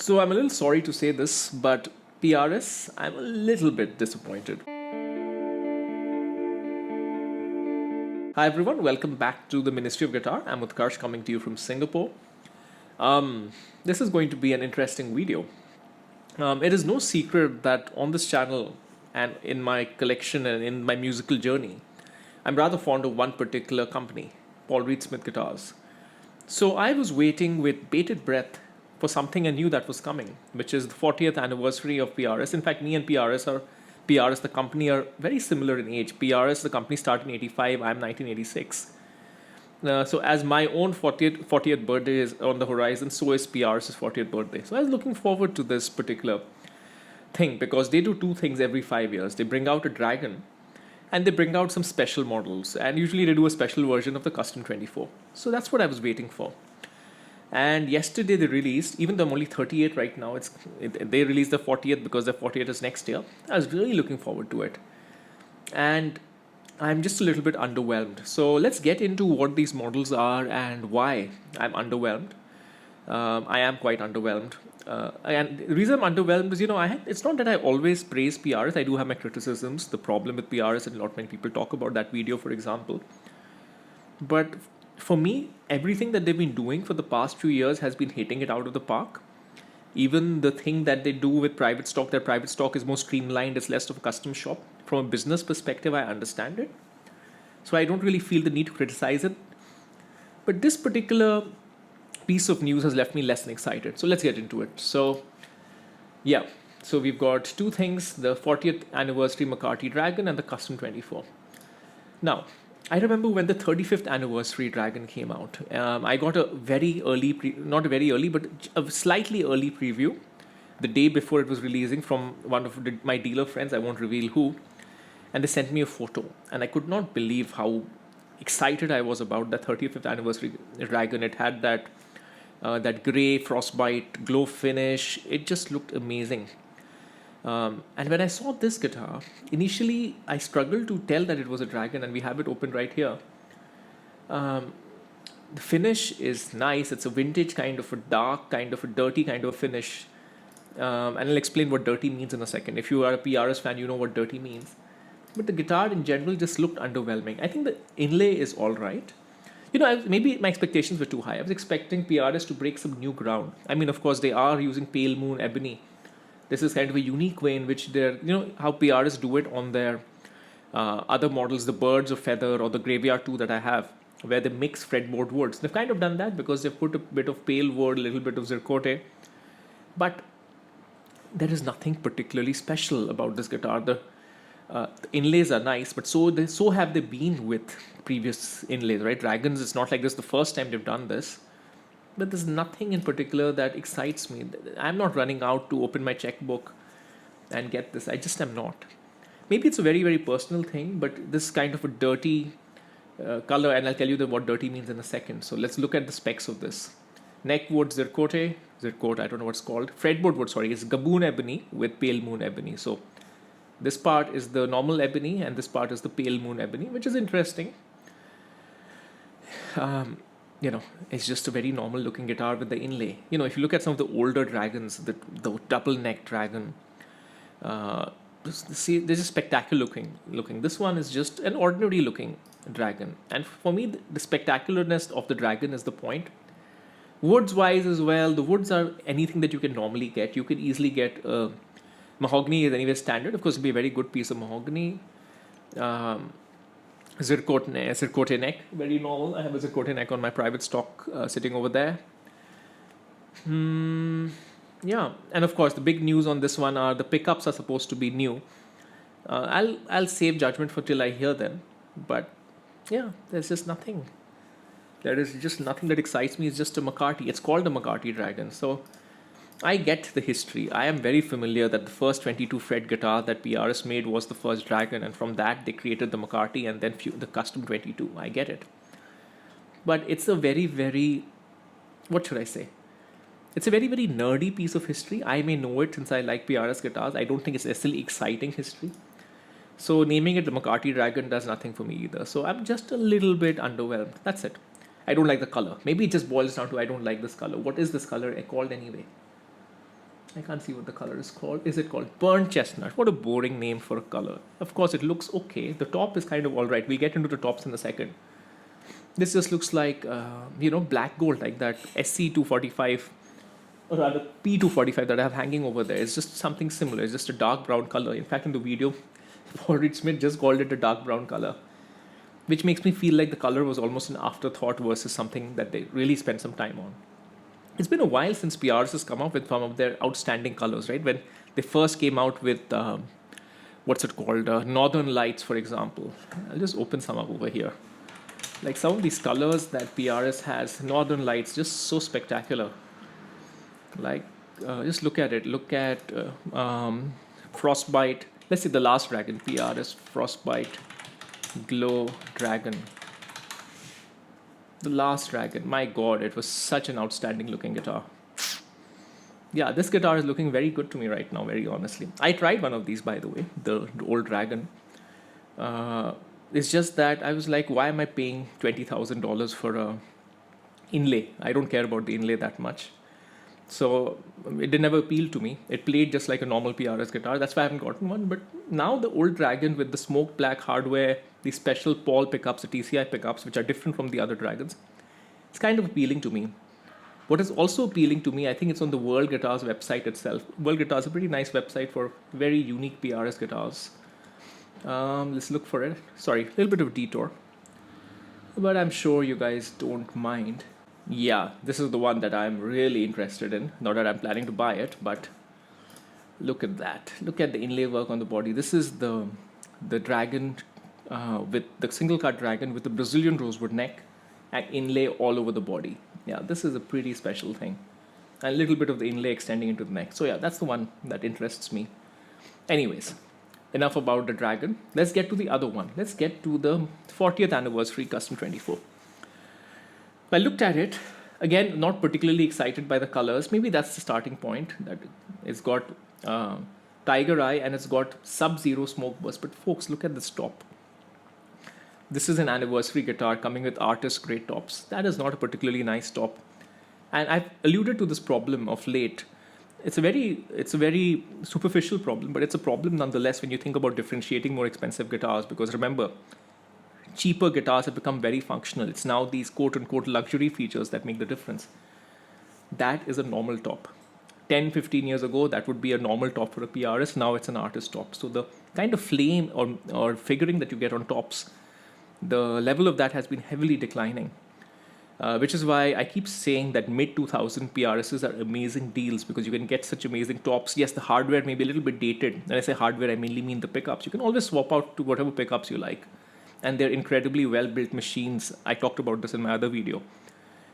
So I'm a little sorry to say this, but PRS, I'm a little bit disappointed. Hi everyone, welcome back to the Ministry of Guitar. I'm Utkarsh coming to you from Singapore. This is going to be an interesting video. It is no secret that on this channel and in my collection and in my musical journey, I'm rather fond of one particular company, Paul Reed Smith Guitars. So I was waiting with bated breath for something I knew that was coming, which is the 40th anniversary of PRS. In fact, me and PRS, the company, are very similar in age. PRS, the company, started in 85, I'm 1986. So as my own 40th birthday is on the horizon, so is PRS's 40th birthday. So I was looking forward to this particular thing because they do two things every 5 years. They bring out a Dragon and they bring out some special models, and usually they do a special version of the Custom 24. So that's what I was waiting for. And yesterday they released, even though I'm only 38 right now, they released the 40th because the 40th is next year. I was really looking forward to it. And I'm just a little bit underwhelmed. So let's get into what these models are and why I'm underwhelmed. I am quite underwhelmed. And the reason I'm underwhelmed is, it's not that I always praise PRS. I do have my criticisms. The problem with PRS, and not many people talk about that video, for example. But for me, everything that they've been doing for the past few years has been hitting it out of the park. Even the thing that they do with private stock, their private stock is more streamlined, it's less of a custom shop. From a business perspective, I understand it. So I don't really feel the need to criticize it. But this particular piece of news has left me less than excited. So let's get into it. So we've got two things, the 40th anniversary McCarty Dragon and the Custom 24. Now, I remember when the 35th anniversary Dragon came out. I got a very early, not very early, but a slightly early preview the day before it was releasing from one of my dealer friends. I won't reveal who. And they sent me a photo. And I could not believe how excited I was about the 35th anniversary Dragon. It had that grey frostbite glow finish. It just looked amazing. And when I saw this guitar, initially I struggled to tell that it was a Dragon, and we have it open right here. The finish is nice. It's a vintage kind of a dark, kind of a dirty kind of a finish. And I'll explain what dirty means in a second. If you are a PRS fan, you know what dirty means. But the guitar in general just looked underwhelming. I think the inlay is all right. Maybe my expectations were too high. I was expecting PRS to break some new ground. I mean, of course, they are using pale moon ebony. This is kind of a unique way in which they're, how PRS do it on their other models, the Birds of Feather or the Graveyard 2 that I have, where they mix fretboard woods. They've kind of done that because they've put a bit of pale wood, a little bit of zircote. But there is nothing particularly special about this guitar. The inlays are nice, but so have they been with previous inlays, right? Dragons, it's not like this the first time they've done this. But there's nothing in particular that excites me. I'm not running out to open my checkbook and get this. I just am not. Maybe it's a very, very personal thing, but this kind of a dirty color, and I'll tell you what dirty means in a second. So let's look at the specs of this. Neck wood zircote, I don't know what it's called. Fretboard wood, it's gaboon ebony with pale moon ebony. So this part is the normal ebony and this part is the pale moon ebony, which is interesting. It's just a very normal looking guitar with the inlay. If you look at some of the older Dragons, the double neck Dragon, they're just spectacular looking. This one is just an ordinary looking Dragon. And for me, the spectacularness of the Dragon is the point. Woods wise as well, the woods are anything that you can normally get. You can easily get mahogany is anyway standard. Of course, it'll be a very good piece of mahogany. Zircote neck, very normal. I have a zircote neck on my private stock sitting over there. And of course the big news on this one are the pickups are supposed to be new. I'll save judgment for till I hear them. But there's just nothing. There is just nothing that excites me. It's just a McCarty. It's called a McCarty Dragon. So I get the history. I am very familiar that the first 22 fret guitar that PRS made was the first Dragon, and from that they created the McCarty and then the Custom 22. I get it. But it's a very, very, what should I say? It's a very, very nerdy piece of history. I may know it since I like PRS guitars. I don't think it's necessarily exciting history. So naming it the McCarty Dragon does nothing for me either. So I'm just a little bit underwhelmed. That's it. I don't like the color. Maybe it just boils down to I don't like this color. What is this color called anyway? I can't see what the color is called. Is it called burnt chestnut? What a boring name for a color. Of course, it looks okay. The top is kind of all right. We'll get into the tops in a second. This just looks like, black gold, like that SC245, or rather P245 that I have hanging over there. It's just something similar. It's just a dark brown color. In fact, in the video, Paul Smith just called it a dark brown color, which makes me feel like the color was almost an afterthought versus something that they really spent some time on. It's been a while since PRS has come up with some of their outstanding colors, right? When they first came out with, what's it called? Northern Lights, for example. I'll just open some up over here. Like some of these colors that PRS has, Northern Lights, just so spectacular. Like, just look at it. Look at Frostbite. Let's see the last dragon, PRS Frostbite Glow Dragon. The last dragon, my god, it was such an outstanding looking guitar. Yeah, this guitar is looking very good to me right now, very honestly. I tried one of these, by the way, the old dragon. It's just that I was like, why am I paying $20,000 for a inlay? I don't care about the inlay that much. So it did never appeal to me. It played just like a normal PRS guitar. That's why I haven't gotten one. But now the old Dragon with the smoked black hardware, the special Paul pickups, the TCI pickups, which are different from the other Dragons, it's kind of appealing to me. What is also appealing to me, I think it's on the World Guitars website itself. World Guitars is a pretty nice website for very unique PRS guitars. Let's look for it. Sorry, a little bit of a detour, but I'm sure you guys don't mind. Yeah, this is the one that I'm really interested in. Not that I'm planning to buy it, but look at that. Look at the inlay work on the body. This is the dragon with the single cut dragon with the Brazilian rosewood neck and inlay all over the body. Yeah, this is a pretty special thing. And a little bit of the inlay extending into the neck. So yeah, that's the one that interests me. Anyways, enough about the dragon. Let's get to the other one. Let's get to the 40th anniversary Custom 24. I looked at it, again, not particularly excited by the colors. Maybe that's the starting point, that it's got tiger eye and it's got sub-zero smoke burst. But folks, look at this top. This is an anniversary guitar coming with artist grade tops. That is not a particularly nice top. And I've alluded to this problem of late. It's a very superficial problem, but it's a problem nonetheless when you think about differentiating more expensive guitars. Because remember, cheaper guitars have become very functional. It's now these quote-unquote luxury features that make the difference. That is a normal top. 10, 15 years ago, that would be a normal top for a PRS. Now it's an artist top. So the kind of flame or figuring that you get on tops, the level of that has been heavily declining. Which is why I keep saying that mid-2000 PRSs are amazing deals, because you can get such amazing tops. Yes, the hardware may be a little bit dated. When I say hardware, I mainly mean the pickups. You can always swap out to whatever pickups you like. And they're incredibly well-built machines. I talked about this in my other video.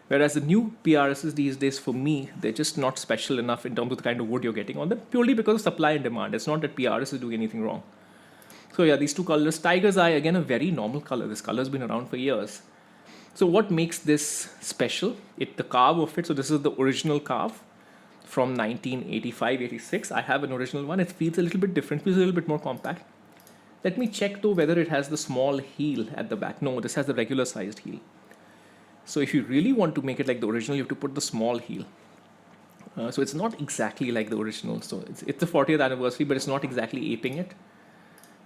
Whereas the new PRSs these days, for me, they're just not special enough in terms of the kind of wood you're getting on them, purely because of supply and demand. It's not that PRS is doing anything wrong. So yeah, these two colors. Tiger's Eye, again, a very normal color. This color's been around for years. So what makes this special? The carve of it. So this is the original carve from 1985-86. I have an original one. It feels a little bit different, feels a little bit more compact. Let me check though whether it has the small heel at the back. No, this has the regular sized heel. So if you really want to make it like the original, you have to put the small heel. So it's not exactly like the original. So it's the 40th anniversary, but it's not exactly aping it.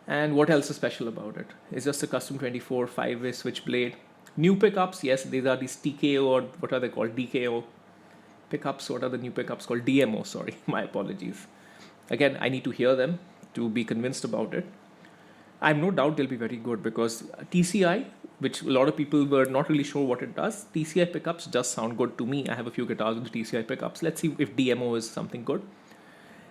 And what else is special about it? It's just a custom 24 5-way switchblade. New pickups, yes, these are these TKO, or what are they called? DKO pickups. What are the new pickups called? DMO, sorry, my apologies. Again, I need to hear them to be convinced about it. I have no doubt they'll be very good, because TCI, which a lot of people were not really sure what it does, TCI pickups does sound good to me. I have a few guitars with the TCI pickups. Let's see if DMO is something good.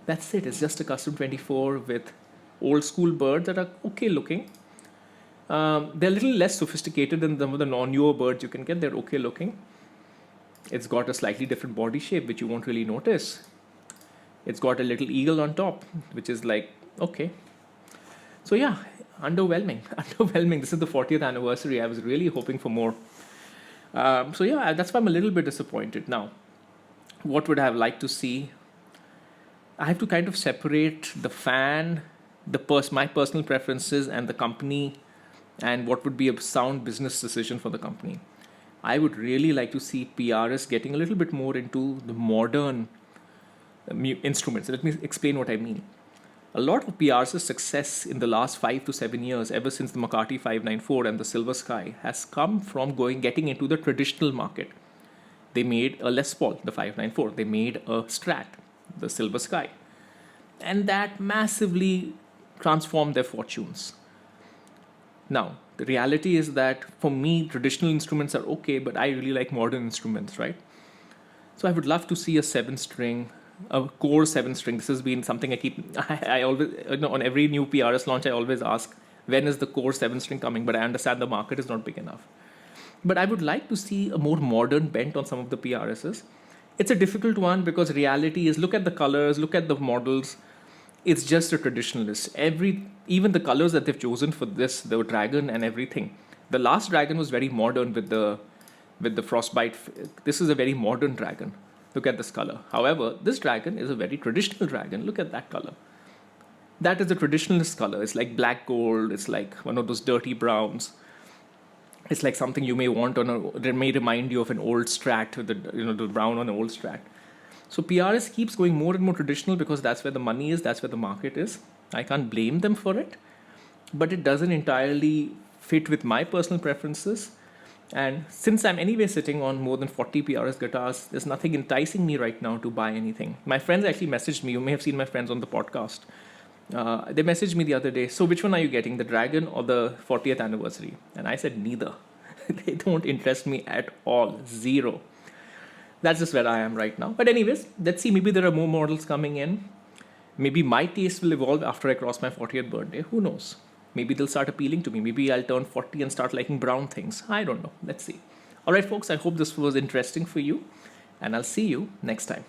That's it. It's just a custom 24 with old school birds that are okay looking. They're a little less sophisticated than some of the non-newer birds you can get. They're okay looking. It's got a slightly different body shape, which you won't really notice. It's got a little eagle on top, which is like, okay. So yeah, underwhelming. This is the 40th anniversary. I was really hoping for more. So yeah, that's why I'm a little bit disappointed. Now, what would I have liked to see? I have to kind of separate the fan, my personal preferences, and the company, and what would be a sound business decision for the company. I would really like to see PRS getting a little bit more into the modern instruments. Let me explain what I mean. A lot of PR's success in the last 5 to 7 years, ever since the McCarty 594 and the Silver Sky, has come from getting into the traditional market. They made a Les Paul, the 594. They made a Strat, the Silver Sky. And that massively transformed their fortunes. Now, the reality is that for me, traditional instruments are okay, but I really like modern instruments, right? So I would love to see a 7 string, a core 7 string. This has been something I always, on every new PRS launch, I always ask, when is the core 7 string coming? But I understand the market is not big enough. But I would like to see a more modern bent on some of the PRSs. It's a difficult one because reality is, look at the colors, look at the models. It's just a traditionalist. Even the colors that they've chosen for this, the dragon and everything. The last dragon was very modern with the frostbite. This is a very modern dragon. Look at this color. However, this dragon is a very traditional dragon. Look at that color. That is a traditionalist color. It's like black gold. It's like one of those dirty browns. It's like something you may want that may remind you of an old Strat with the brown on an old Strat. So PRS keeps going more and more traditional because that's where the money is, that's where the market is. I can't blame them for it, but it doesn't entirely fit with my personal preferences. And since I'm anyway sitting on more than 40 PRS guitars, there's nothing enticing me right now to buy anything. My friends actually messaged me. You may have seen my friends on the podcast. They messaged me the other day. So which one are you getting, the Dragon or the 40th anniversary? And I said neither. They don't interest me at all. Zero. That's just where I am right now. But anyways, let's see. Maybe there are more models coming in. Maybe my taste will evolve after I cross my 40th birthday. Who knows? Maybe they'll start appealing to me. Maybe I'll turn 40 and start liking brown things. I don't know. Let's see. All right, folks. I hope this was interesting for you. And I'll see you next time.